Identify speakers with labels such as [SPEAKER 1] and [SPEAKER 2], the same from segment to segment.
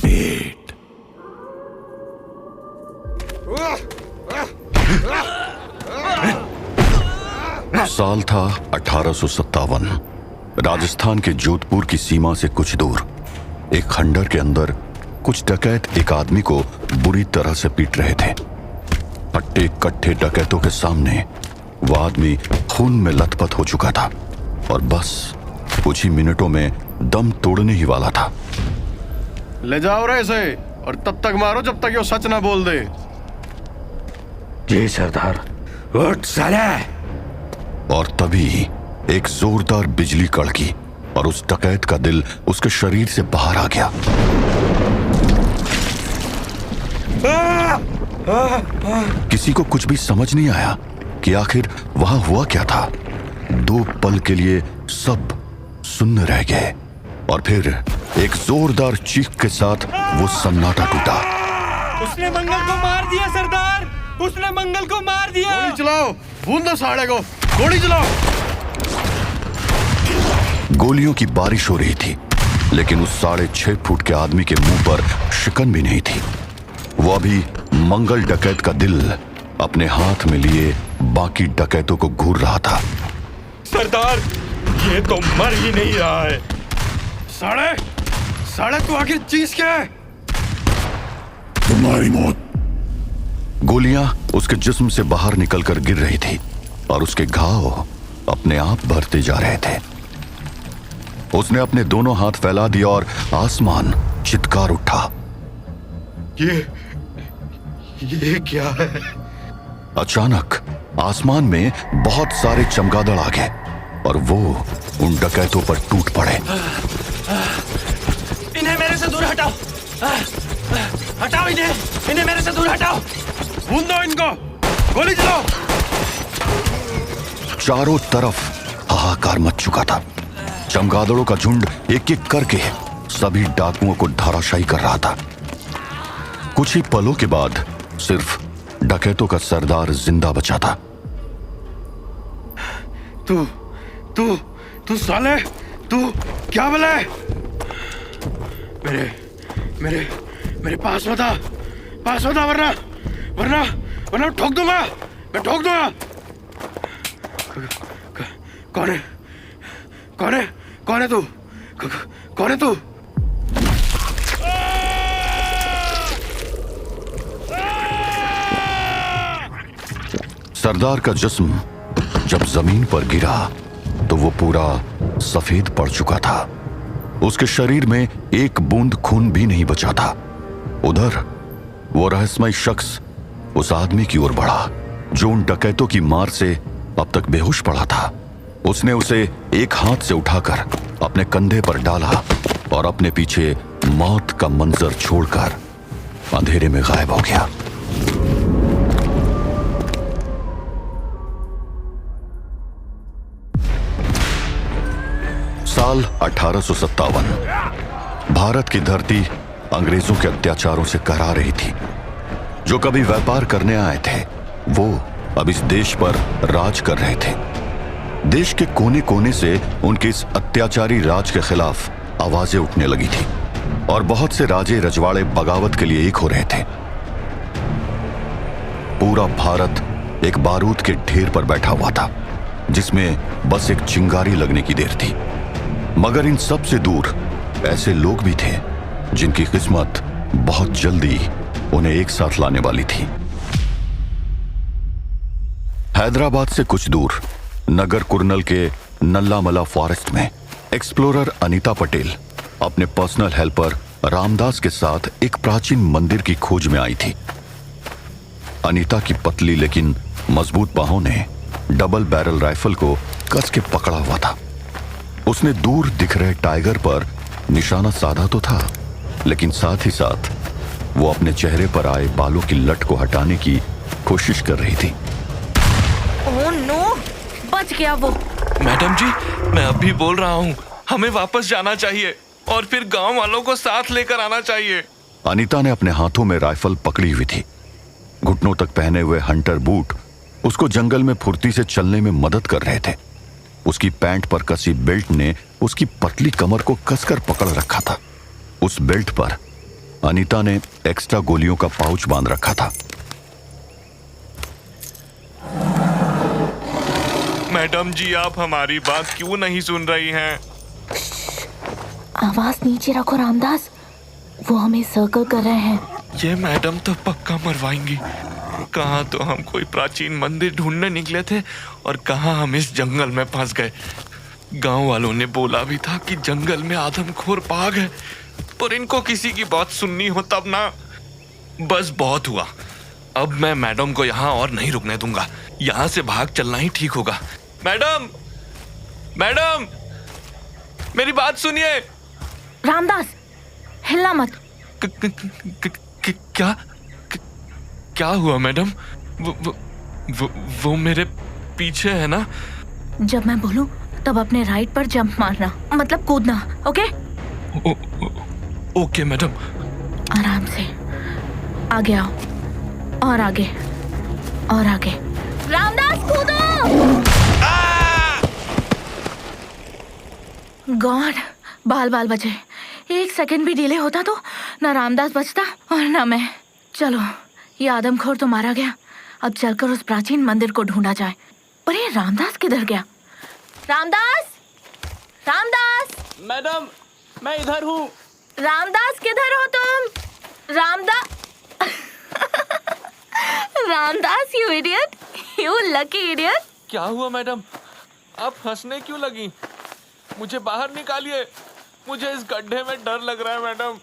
[SPEAKER 1] Fate. साल था 1857। राजस्थान के जोधपुर की सीमा से कुछ दूर एक खंडर के अंदर कुछ डकैत एक आदमी को बुरी तरह से पीट रहे थे। हट्टे कट्टे डकैतों के सामने वो आदमी खून में लथपथ हो चुका था और बस कुछ ही मिनटों में दम तोड़ने ही वाला था।
[SPEAKER 2] ले जाओ रे इसे और तब तक मारो जब तक ये सच ना बोल दे।
[SPEAKER 3] जी सरदार।
[SPEAKER 1] उठ साले। और तभी एक जोरदार बिजली कड़की और उस डकैत का दिल उसके शरीर से बाहर आ गया। किसी को कुछ भी समझ नहीं आया कि आखिर वहां हुआ क्या था। दो पल के लिए सब सुन्न रह गए और फिर एक जोरदार चीख के साथ वो सन्नाटा टूटा।
[SPEAKER 4] उसने मंगल को मार दिया सरदार, उसने मंगल को मार दिया।
[SPEAKER 2] गोली चलाओ, भून दो साले को, गोली चलाओ।
[SPEAKER 1] गोलियों की बारिश हो रही थी लेकिन उस 6.5 फुट के आदमी के मुंह पर शिकन भी नहीं थी। वो अभी मंगल डकैत का दिल अपने हाथ में लिए बाकी डकैतों को घूर रहा था।
[SPEAKER 4] सरदार, ये तो मर ही नहीं रहा है।
[SPEAKER 2] साले तू आखिर चीज क्या है?
[SPEAKER 1] तुम्हारी मौत। गोलियां उसके जिस्म से बाहर निकलकर गिर रही थी और उसके घाव अपने आप भरते जा रहे थे। उसने अपने दोनों हाथ फैला दिया और आसमान चित्कार उठा।
[SPEAKER 2] ये क्या है?
[SPEAKER 1] अचानक आसमान में बहुत सारे चमगादड़ आ गए और वो उन डकैतों पर टूट पड़े।
[SPEAKER 4] इन्हें मेरे से दूर हटाओ, हटाओ इन्हें मेरे से दूर हटाओ।
[SPEAKER 2] भून दो इनको, गोली चलाओ।
[SPEAKER 1] चारों तरफ हाहाकार मच चुका था। चमगादड़ों का झुंड एक एक करके सभी डाकुओं को धराशायी कर रहा था। कुछ ही पलों के बाद सिर्फ डकैतों का सरदार जिंदा बचा था।
[SPEAKER 2] तू साले, तू क्या बोला है? मेरे पास मत आ वरना ठोक दूंगा, मैं ठोक दूंगा। कौन है तू? कौन है तू?
[SPEAKER 1] सरदार का जिस्म जब जमीन पर गिरा तो वो पूरा सफेद पड़ चुका था। उसके शरीर में एक बूंद खून भी नहीं बचा था। उधर वो रहस्यमय शख्स उस आदमी की ओर बढ़ा जो उन डकैतों की मार से अब तक बेहोश पड़ा था। उसने उसे एक हाथ से उठाकर अपने कंधे पर डाला और अपने पीछे मौत का मंजर छोड़कर अंधेरे में गायब हो गया। साल 1857। भारत की धरती अंग्रेजों के अत्याचारों से कराह रही थी। जो कभी व्यापार करने आए थे वो अब इस देश पर राज कर रहे थे। देश के कोने कोने से उनके इस अत्याचारी राज के खिलाफ आवाजें उठने लगी थी और बहुत से राजे रजवाड़े बगावत के लिए एक हो रहे थे। पूरा भारत एक बारूद के ढेर पर बैठा हुआ था जिसमें बस एक चिंगारी लगने की देर थी। मगर इन सब से दूर ऐसे लोग भी थे जिनकी किस्मत बहुत जल्दी उन्हें एक साथ लाने वाली थी। हैदराबाद से कुछ दूर नगर कुरनल के नल्लामला फॉरेस्ट में एक्सप्लोरर अनीता पटेल अपने पर्सनल हेल्पर रामदास के साथ एक प्राचीन मंदिर की खोज में आई थी। अनीता की पतली लेकिन मजबूत बाहों ने डबल बैरल राइफल को कस के पकड़ा हुआ था। उसने दूर दिख रहे टाइगर पर निशाना साधा तो था लेकिन साथ ही साथ वो अपने चेहरे पर आए बालों की लट को हटाने की कोशिश कर रही थी।
[SPEAKER 5] ओह नो, बच गया वो।
[SPEAKER 4] मैडम जी, मैं अभी बोल रहा हूँ, हमें वापस जाना चाहिए और फिर गांव वालों को साथ लेकर आना चाहिए।
[SPEAKER 1] अनीता ने अपने हाथों में राइफल पकड़ी हुई थी। घुटनों तक पहने हुए हंटर बूट उसको जंगल में फुर्ती से चलने में मदद कर रहे थे। उसकी पैंट पर कसी बेल्ट ने उसकी पतली कमर को कसकर पकड़ रखा था। उस बेल्ट पर अनीता ने एक्स्ट्रा गोलियों का पाउच बांध रखा था।
[SPEAKER 4] मैडम जी, आप हमारी बात क्यों नहीं सुन रही हैं?
[SPEAKER 5] आवाज नीचे रखो रामदास, वो हमें सर्कल कर रहे हैं।
[SPEAKER 4] ये मैडम तो पक्का मरवाएंगी। कहाँ तो हम कोई प्राचीन मंदिर ढूंढने निकले थे और कहाँ हम इस जंगल में फंस गए। गांव वालों ने बोला भी था कि जंगल में आदमखोर बाघ है, पर इनको किसी की बात सुननी हो तब ना। बस बहुत हुआ, अब मैं मैडम को यहाँ और नहीं रुकने दूंगा। यहाँ से भाग चलना ही ठीक होगा। मैडम, मैडम, मेरी बात सुनिए।
[SPEAKER 5] रामदास, हिलना मत।
[SPEAKER 4] क्या क्या हुआ मैडम? वो मेरे पीछे है ना?
[SPEAKER 5] जब मैं बोलूं तब अपने राइट पर जंप मारना, मतलब कूदना। ओके?
[SPEAKER 4] Okay madam.
[SPEAKER 5] आराम से आगे आओ, और आगे और आगे। रामदास कूदो! गॉड, बाल बाल बचे। 1 सेकंड भी डिले होता तो ना रामदास बचता और ना मैं। चलो, ये आदमखोर तो मारा गया, अब चलकर उस प्राचीन मंदिर को ढूंढा जाए। पर ये रामदास किधर गया? रामदास, रामदास!
[SPEAKER 6] मैडम, मैं इधर हूँ।
[SPEAKER 5] रामदास किधर हो तुम? Ramdas, you idiot, you lucky idiot.
[SPEAKER 4] क्या हुआ मैडम? आप हंसने क्यों लगी? मुझे बाहर निकालिए, मुझे इस गड्ढे में डर लग रहा है मैडम।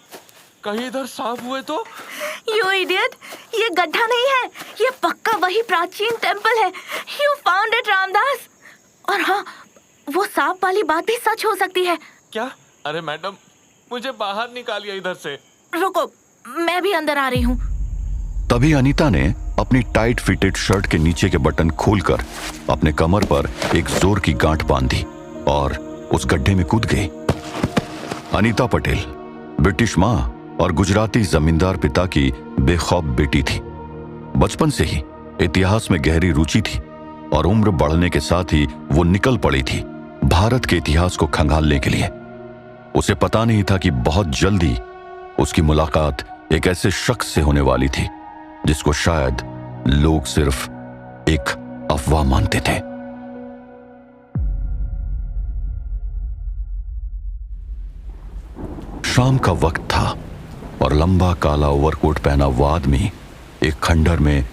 [SPEAKER 4] कहीं इधर सांप हुए तो?
[SPEAKER 5] यू इडियट, ये गड्ढा नहीं है, ये पक्का वही प्राचीन टेम्पल है। You found it Ramdas. और हाँ, वो सांप वाली बात भी सच हो सकती है।
[SPEAKER 4] क्या? अरे मैडम, मुझे बाहर निकालिए इधर से।
[SPEAKER 5] रुको, मैं भी अंदर आ रही हूँ।
[SPEAKER 1] तभी अनीता ने अपनी टाइट फिटेड शर्ट के नीचे के बटन खोलकर अपने कमर पर एक जोर की गांठ बांधी और उस गड्ढे में कूद गई। अनीता पटेल ब्रिटिश मां और गुजराती जमींदार पिता की बेखौफ बेटी थी। बचपन से ही इतिहास में गहरी रुचि थी और उम्र बढ़ने के साथ ही वो निकल पड़ी थी भारत के इतिहास को खंगालने के लिए। उसे पता नहीं था कि बहुत जल्दी उसकी मुलाकात एक ऐसे शख्स से होने वाली थी जिसको शायद लोग सिर्फ एक अफवाह मानते थे। शाम का वक्त था और लंबा काला ओवरकोट पहना वो आदमी एक खंडर में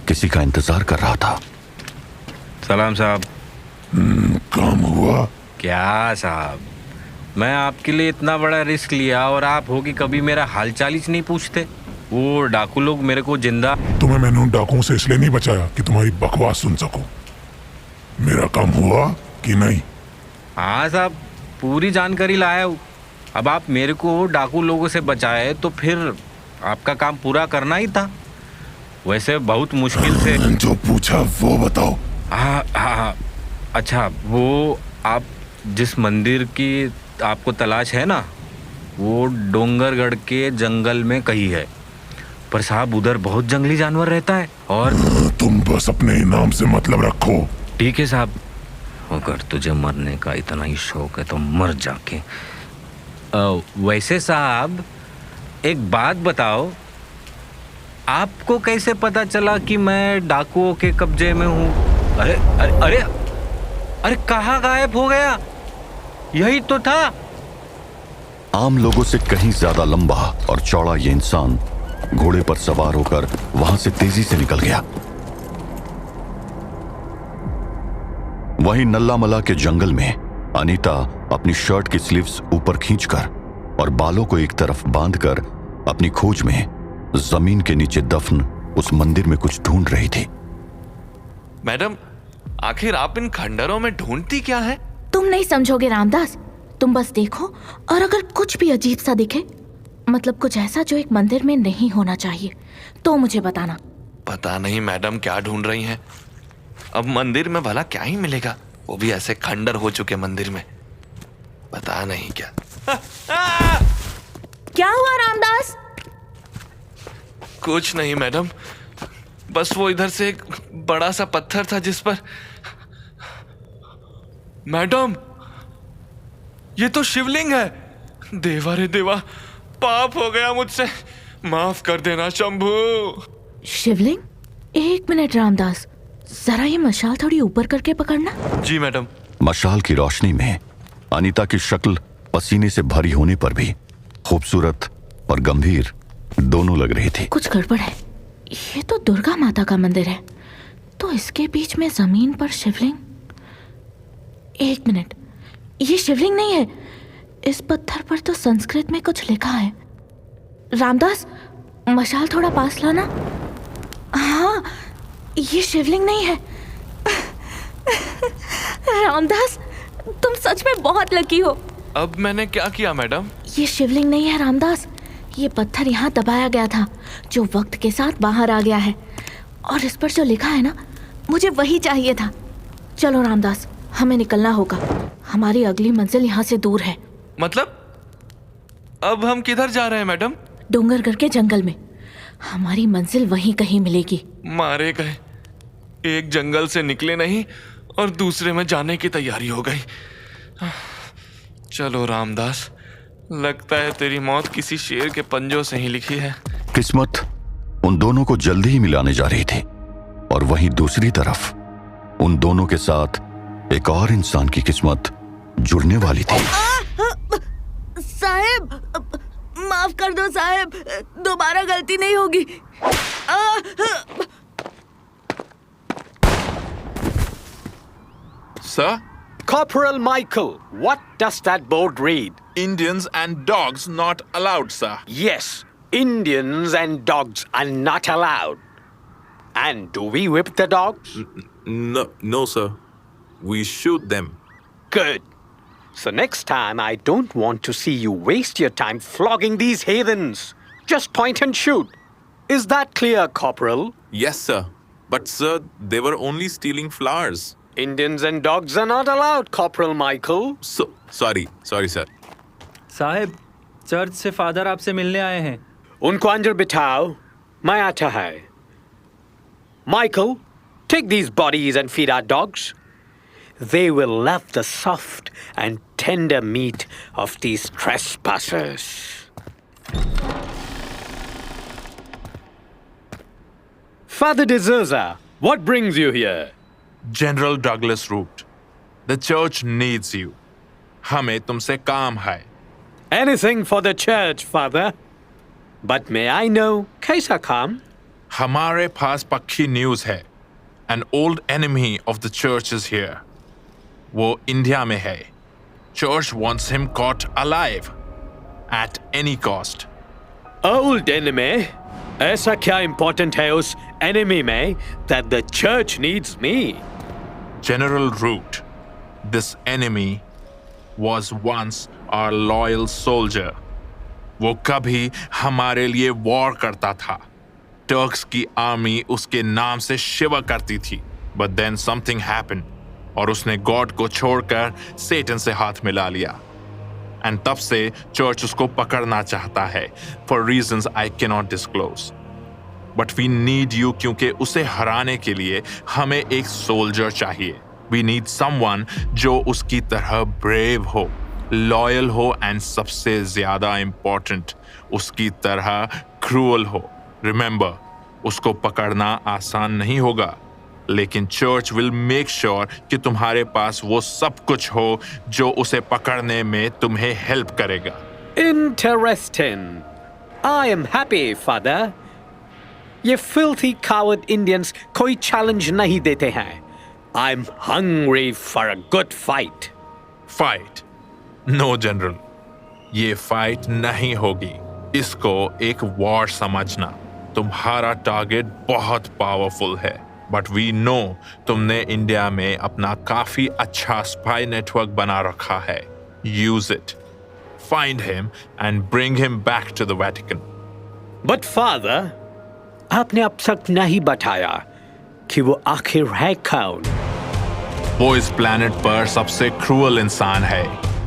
[SPEAKER 1] किसी का इंतजार कर रहा था।
[SPEAKER 3] सलाम साहब।
[SPEAKER 7] काम हुआ?
[SPEAKER 3] क्या साहब, मैं आपके लिए इतना बड़ा रिस्क लिया और आप हो कि कभी मेरा हालचाल ही नहीं पूछते। वो डाकू लोग मेरे को जिंदा।
[SPEAKER 7] तुम्हें मैंने उन डाकुओं से इसलिए नहीं बचाया कि तुम्हारी बकवास सुन सकूं। मेरा काम हुआ कि नहीं?
[SPEAKER 3] हाँ साहब, पूरी जानकारी लाया हूँ। अब आप मेरे को डाकू लोगों से बचाए तो फिर आपका काम पूरा करना ही था। वैसे बहुत मुश्किल से।
[SPEAKER 7] जो पूछा वो बताओ।
[SPEAKER 3] हाँ, अच्छा, वो आप जिस मंदिर की आपको तलाश है ना, वो डोंगरगढ़ के जंगल में कहीं है। पर साहब, उधर बहुत जंगली जानवर रहता है और
[SPEAKER 7] तुम बस अपने इनाम से मतलब रखो।
[SPEAKER 3] ठीक है साहब, अगर तुझे मरने का इतना ही शौक है तो मर जाके। वैसे साहब, एक बात बताओ, आपको कैसे पता चला कि मैं डाकुओं के कब्जे में हूँ? अरे अरे अरे अरे, कहाँ गायब हो गया? यही तो था।
[SPEAKER 1] आम लोगों से कहीं ज्यादा लंबा और चौड़ा ये इंसान घोड़े पर सवार होकर वहां से तेजी से निकल गया। वहीं नल्लामला के जंगल में अनीता अपनी शर्ट की स्लीव्स ऊपर खींचकर और बालों को एक तरफ बांधकर अपनी खोज में जमीन के नीचे दफन उस मंदिर में कुछ ढूंढ रही थी।
[SPEAKER 4] मैडम, आखिर आप इन खंडरों में ढूंढती क्या है?
[SPEAKER 5] तुम नहीं समझोगे रामदास, तुम बस देखो और अगर कुछ भी अजीब सा दिखे, मतलब कुछ ऐसा जो एक मंदिर में नहीं होना चाहिए, तो मुझे बताना।
[SPEAKER 4] पता नहीं मैडम क्या ढूंढ रही हैं। अब मंदिर में भला क्या ही मिलेगा, वो भी ऐसे खंडर हो चुके मंदिर में। पता नहीं क्या।
[SPEAKER 5] क्या हुआ रामदास?
[SPEAKER 4] कुछ नहीं मैडम, बस वो इधर से एक बड़ा सा पत्थर था जिस पर। मैडम, ये तो शिवलिंग है। देवा रे देवा, पाप हो गया मुझसे। माफ कर देना शंभू।
[SPEAKER 5] शिवलिंग? एक मिनट रामदास, जरा ये मशाल थोड़ी ऊपर करके पकड़ना।
[SPEAKER 4] जी मैडम।
[SPEAKER 1] मशाल की रोशनी में अनीता की शक्ल पसीने से भरी होने पर भी खूबसूरत और गंभीर दोनों लग रही थी।
[SPEAKER 5] कुछ गड़बड़ है। ये तो दुर्गा माता का मंदिर है, तो इसके बीच में जमीन पर शिवलिंग। एक मिनट, ये शिवलिंग नहीं है। इस पत्थर पर तो संस्कृत में कुछ लिखा है। रामदास, मशाल थोड़ा पास लाना। हाँ, ये शिवलिंग नहीं है। रामदास, तुम सच में बहुत लकी हो।
[SPEAKER 4] अब मैंने क्या किया मैडम?
[SPEAKER 5] ये शिवलिंग नहीं है रामदास, ये पत्थर यहाँ दबाया गया था जो वक्त के साथ बाहर आ गया है। और इस पर जो लिखा है ना, मुझे वही चाहिए था। चलो रामदास, हमें निकलना होगा। हमारी अगली मंजिल यहाँ से दूर है।
[SPEAKER 4] मतलब अब हम किधर जा रहे हैं मैडम?
[SPEAKER 5] डोंगरगढ़ के जंगल में। हमारी मंजिल वहीं कहीं मिलेगी।
[SPEAKER 4] मारे गए, एक जंगल से निकले नहीं और दूसरे में जाने की तैयारी हो गई। चलो रामदास, लगता है तेरी मौत किसी शेर के पंजों से ही लिखी है।
[SPEAKER 1] किस्मत उन दोनों को जल्दी ही मिलाने जा रही थी, और वहीं दूसरी तरफ उन दोनों के साथ एक और इंसान की किस्मत जुड़ने वाली थी।
[SPEAKER 5] साहब, माफ कर दो साहब, दोबारा गलती नहीं होगी।
[SPEAKER 8] Sir,
[SPEAKER 9] Corporal Michael, what does that board read?
[SPEAKER 8] Indians and dogs not allowed, sir.
[SPEAKER 9] Yes, Indians and dogs are not allowed. And do we whip the dogs?
[SPEAKER 8] No, sir. We shoot them.
[SPEAKER 9] Good. So next time I don't want to see you waste your time flogging these heathens. Just point and shoot. Is that clear, Corporal?
[SPEAKER 8] Yes, sir. But, sir, they were only stealing flowers.
[SPEAKER 9] Indians and dogs are not allowed, Corporal Michael.
[SPEAKER 8] So, sorry, sir.
[SPEAKER 6] साहब, church से father आपसे मिलने आए हैं।
[SPEAKER 9] उनको अंदर बिठाओ, मैं आता है। Michael, take these bodies and feed our dogs. They will love the soft and tender meat of these trespassers. Father de Souza, what brings you here?
[SPEAKER 8] General Douglas Root, the church needs you. हमें तुमसे काम है।
[SPEAKER 9] Anything for the church, Father. But may I know, कैसा काम?
[SPEAKER 8] हमारे पास पक्की news है। An old enemy of the church is here. वो इंडिया में है। Church wants him caught alive at any cost.
[SPEAKER 9] Old enemy? ऐसा क्या important है उस enemy में that the church needs me?
[SPEAKER 8] General Root, this enemy was once our loyal soldier. वो कभी हमारे लिए वॉर करता था। टर्क्स की आर्मी उसके नाम से शिवा करती थी। But then something happened. और उसने गॉड को छोड़कर सेटन से हाथ मिला लिया। एंड तब से चर्च उसको पकड़ना चाहता है for reasons I can not disclose. But we need you, क्योंकि उसे हराने के लिए हमें एक सोल्जर चाहिए। वी नीड समवन जो उसकी तरह ब्रेव हो, लॉयल हो एंड सबसे ज्यादा इंपॉर्टेंट उसकी तरह क्रूअल हो। रिमेंबर, उसको पकड़ना आसान नहीं होगा, लेकिन चर्च विल मेक श्योर कि तुम्हारे पास वो सब कुछ हो जो उसे पकड़ने में तुम्हें हेल्प करेगा।
[SPEAKER 9] Interesting. I am happy, Father. ये filthy coward Indians कोई challenge नहीं देते हैं। I'm hungry for a good fight.
[SPEAKER 8] Fight? No general, ये फाइट नहीं होगी। इसको एक वॉर समझना। तुम्हारा टारगेट बहुत पावरफुल है, बट वी नो तुमने इंडिया में अपना काफी अच्छा स्पाई नेटवर्क बना रखा है। Use it, find him and bring him back to the Vatican.
[SPEAKER 9] But Father, आपने अब तक नहीं बताया कि वो आखिर है कौन?
[SPEAKER 8] वो इस प्लेनेट पर सबसे क्रूअल इंसान है,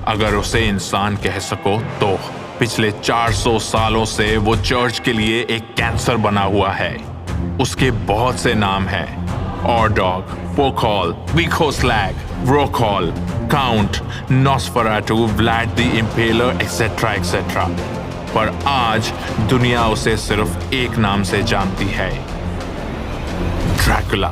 [SPEAKER 8] अगर उसे इंसान कह सको तो। पिछले 400 सालों से वो चर्च के लिए एक कैंसर बना हुआ है। उसके बहुत से नाम हैं: ऑरडॉग, फोकॉल, विकोस्लैग, रोकॉल, Count, Nosferatu, Vlad the Impaler, etcetera etcetera. पर आज दुनिया उसे सिर्फ एक नाम से जानती है, ड्रैकुला।